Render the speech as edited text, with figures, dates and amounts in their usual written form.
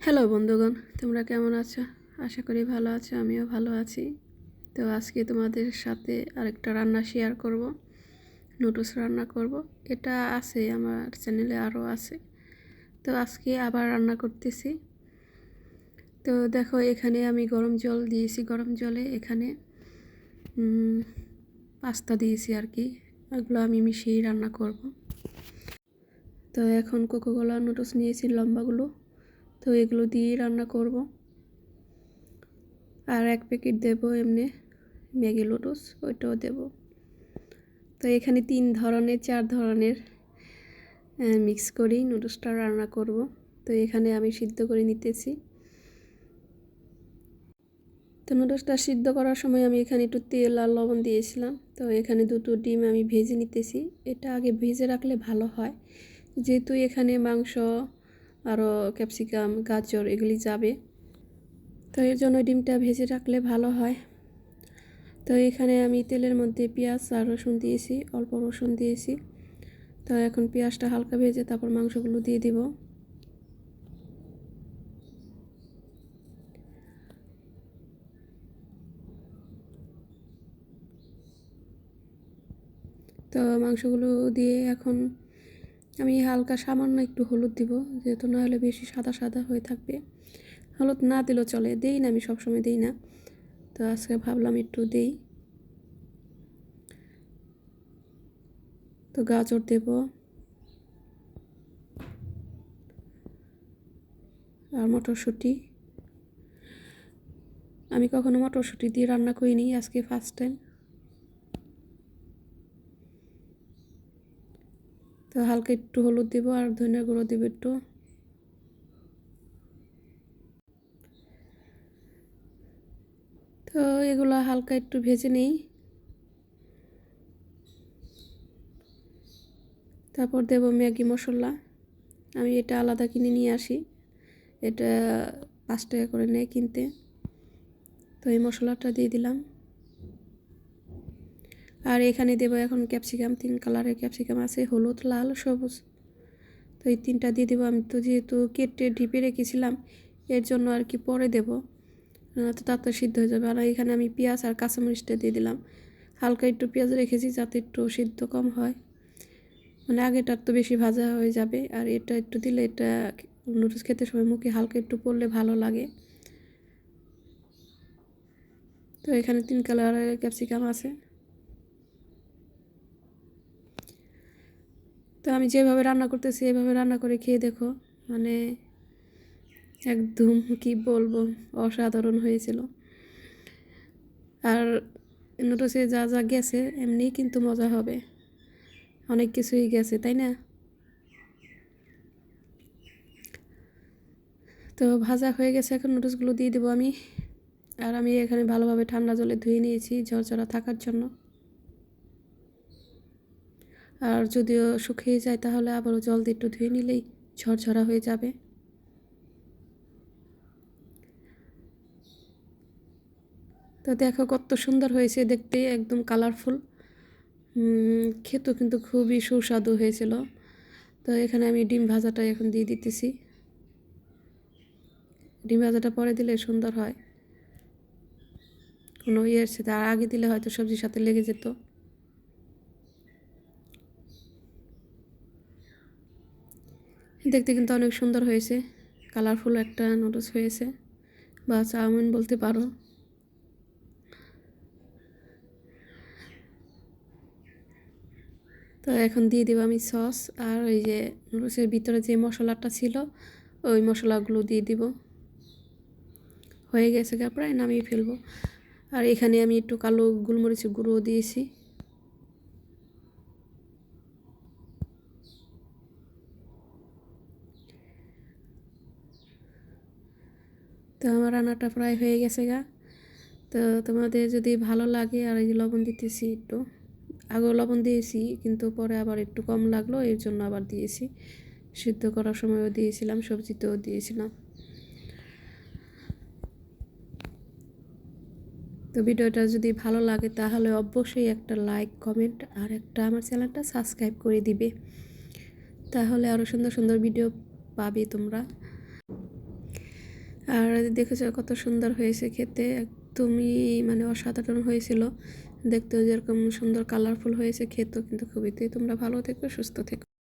Hello বন্ধুগণ, তোমরা কেমন আছো? আশা করি ভালো আছো, আমিও ভালো আছি। তো আজকে তোমাদের সাথে আরেকটা রান্না শেয়ার করব, নুডলস রান্না করব। এটা আছে আমার চ্যানেলে, আরও আছে। তো আজকে আবার রান্না করতেছি। তো দেখো, এখানে আমি গরম জল দিয়েছি, গরম জলে এখানে পাস্তা দিয়েছি আর কি। এগুলো আমি মিশিয়ে রান্না করব। তো এখন কোকোকোলা নুডলস নিয়েছি লম্বাগুলো, তো এগুলো দিয়েই রান্না করব। আর 1 প্যাকেট দেবো এমনি ম্যাগি নুডলস, ওইটাও দেব। তো এখানে 3 ধরনের 4 ধরনের মিক্স করেই নুডলসটা রান্না করব। তো এখানে আমি সিদ্ধ করে নিতেছি। তো নুডলসটা সিদ্ধ করার সময় আমি এখানে একটু তেল আর লবণ দিয়েছিলাম। তো এখানে 2টো ডিম আমি ভেজে নিতেছি। এটা আগে ভেজে রাখলে ভালো হয়, যেহেতু এখানে মাংস আরও ক্যাপসিকাম গাজর এগুলি যাবে। তো এর জন্য ডিমটা ভেজে রাখলে ভালো হয়। তো এখানে আমি তেলের মধ্যে পেঁয়াজ আর রসুন দিয়েছি, অল্প রসুন দিয়েছি। তো এখন পেঁয়াজটা হালকা ভেজে তারপর মাংসগুলো দিয়ে দিব। তো মাংসগুলো দিয়ে এখন আমি হালকা সামান্য একটু হলুদ দিব, যেহেতু না হলে বেশি সাদা সাদা হয়ে থাকবে। হলুদ না দিলেও চলে, দেই না, আমি সবসময় দিই না। তো আজকে ভাবলাম একটু দেই। তো গাজর দেব আর মটরশুঁটি। আমি কখনো মটরশুঁটি দিয়ে রান্না করিনি, আজকে ফার্স্ট টাইম। তো হালকা একটু হলুদ দেব আর ধনিয়া গুঁড়ো দেব একটু। তো এগুলো হালকা একটু ভেজে নেই। তারপর দেব ম্যাগি মশলা। আমি এটা আলাদা কিনে নিয়ে আসি, এটা 5 টাকা করে নেয় কিনতে। তো এই মশলাটা দিয়ে দিলাম। আর এখানে দেব এখন ক্যাপসিকাম, 3 কালারের ক্যাপসিকাম আছে, হলুদ, লাল, সবুজ। তো এই 3টা দিয়ে দেবো। আমি তো যেহেতু কেটে ডিপে রেখেছিলাম, এর জন্য আর কি পরে দেব, তো তাড়াতাড়ি সিদ্ধ হয়ে যাবে। আর এখানে আমি পেঁয়াজ আর কাঁচামরিচটা দিয়ে দিলাম। হালকা একটু পেঁয়াজ রেখেছি যাতে একটু সিদ্ধ কম হয়, মানে আগেটার তো বেশি ভাজা হয়ে যাবে। আর এটা একটু দিলে, এটা নুডলস খেতে সময় মুখে হালকা একটু পড়লে ভালো লাগে। তো এখানে 3 কালারের ক্যাপসিকাম আছে। তো আমি যেভাবে রান্না করতেছি এভাবে রান্না করে খেয়ে দেখো, মানে একদম কি বলবো, অসাধারণ হয়েছিল। আর নুডলসে যা যা গেছে এমনিই কিন্তু মজা হবে, অনেক কিছুই গেছে, তাই না? তো ভাজা হয়ে গেছে, এখন নুডলসগুলো দিয়ে দেবো আমি। আর আমি এখানে ভালোভাবে ঠান্ডা জলে ধুয়ে নিয়েছি ঝরঝরা থাকার জন্য। আর যদিও শুকিয়ে যায় তাহলে আবারও জল দিয়ে একটু ধুয়ে নিলেই ঝরঝরা হয়ে যাবে। তো দেখো কত সুন্দর হয়েছে দেখতে, একদম কালারফুল। খেতেও কিন্তু খুবই সুস্বাদু হয়েছিল। তো এখানে আমি ডিম ভাজাটা এখন দিয়ে দিতেছি। ডিম ভাজাটা পরে দিলে সুন্দর হয়, কোনো ইয়ের সাথে। আর আগে দিলে হয়তো সবজির সাথে লেগে যেত। দেখতে কিন্তু অনেক সুন্দর হয়েছে, কালারফুল একটা নুডলস হয়েছে, বা চাউমিন বলতে পারো। তো এখন দিয়ে দেবো আমি সস, আর ওই যে নুডলসের ভিতরে যে মশলাটা ছিল ওই মশলাগুলো দিয়ে দিব। হয়ে গেছে, প্রায় নামিয়ে ফেলবো। আর এখানে আমি একটু কালো গোলমরিচের গুঁড়ো দিয়েছি। তো আমার রান্নাটা প্রায় হয়ে গেছে। তো তোমাদের যদি ভালো লাগে, আর এই যে লবণ দিতেছি একটু, আগেও লবণ দিয়েছি কিন্তু পরে আবার একটু কম লাগলো, এর জন্য আবার দিয়েছি। সিদ্ধ করার সময়ও দিয়েছিলাম, সবজিতেও দিয়েছিলাম। তো ভিডিওটা যদি ভালো লাগে তাহলে অবশ্যই একটা লাইক, কমেন্ট আর একটা আমার চ্যানেলটা সাবস্ক্রাইব করে দিবে, তাহলে আরও সুন্দর সুন্দর ভিডিও পাবে তোমরা। আর দেখেছো কত সুন্দর হয়েছে খেতে, একদমই মানে অসাধারণ হয়েছিল। দেখতেও যেরকম সুন্দর কালারফুল হয়েছে, খেতেও কিন্তু খুবই। তোমরা ভালো থেকো, সুস্থ থেকো।